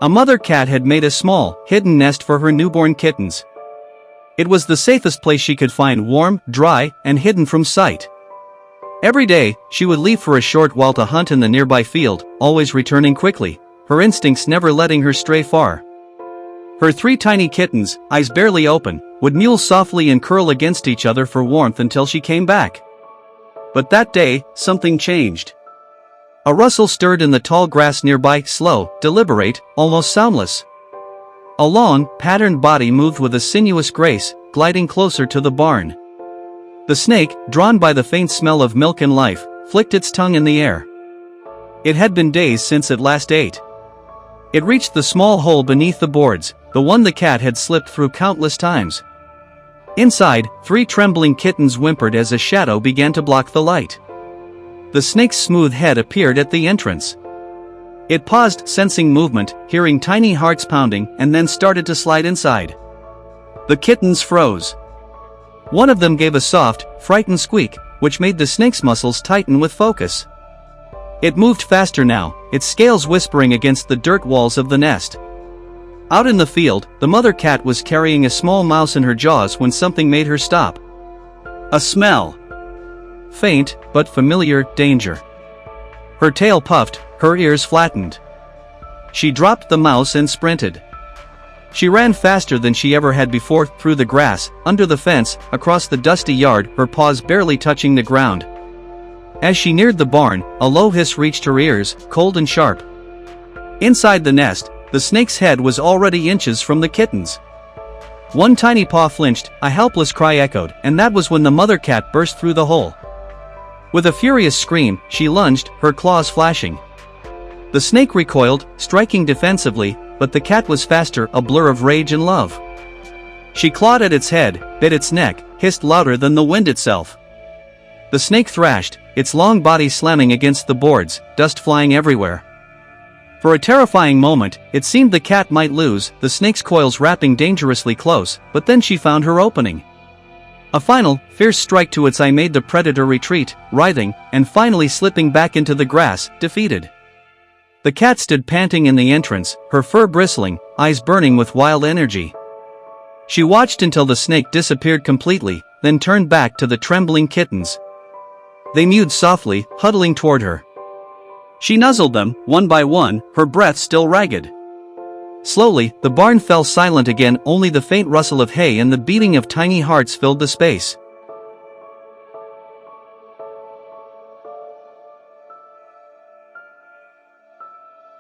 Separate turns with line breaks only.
A mother cat had made a small, hidden nest for her newborn kittens. It was the safest place she could find, warm, dry, and hidden from sight. Every day, she would leave for a short while to hunt in the nearby field, always returning quickly, her instincts never letting her stray far. Her 3 tiny kittens, eyes barely open, would mew softly and curl against each other for warmth until she came back. But that day, something changed. A rustle stirred in the tall grass nearby, slow, deliberate, almost soundless. A long, patterned body moved with a sinuous grace, gliding closer to the barn. The snake, drawn by the faint smell of milk and life, flicked its tongue in the air. It had been days since it last ate. It reached the small hole beneath the boards, the one the cat had slipped through countless times. Inside, 3 trembling kittens whimpered as a shadow began to block the light. The snake's smooth head appeared at the entrance. It paused, sensing movement, hearing tiny hearts pounding, and then started to slide inside. The kittens froze. One of them gave a soft, frightened squeak, which made the snake's muscles tighten with focus. It moved faster now, its scales whispering against the dirt walls of the nest. Out in the field, the mother cat was carrying a small mouse in her jaws when something made her stop. A smell. Faint, but familiar, danger. Her tail puffed, her ears flattened. She dropped the mouse and sprinted. She ran faster than she ever had before, through the grass, under the fence, across the dusty yard, her paws barely touching the ground. As she neared the barn, a low hiss reached her ears, cold and sharp. Inside the nest, the snake's head was already inches from the kittens. One tiny paw flinched, a helpless cry echoed, and that was when the mother cat burst through the hole. With a furious scream, she lunged, her claws flashing. The snake recoiled, striking defensively, but the cat was faster, a blur of rage and love. She clawed at its head, bit its neck, hissed louder than the wind itself. The snake thrashed, its long body slamming against the boards, dust flying everywhere. For a terrifying moment, it seemed the cat might lose, the snake's coils wrapping dangerously close, but then she found her opening. A final, fierce strike to its eye made the predator retreat, writhing, and finally slipping back into the grass, defeated. The cat stood panting in the entrance, her fur bristling, eyes burning with wild energy. She watched until the snake disappeared completely, then turned back to the trembling kittens. They mewed softly, huddling toward her. She nuzzled them, one by one, her breath still ragged. Slowly, the barn fell silent again, only the faint rustle of hay and the beating of tiny hearts filled the space.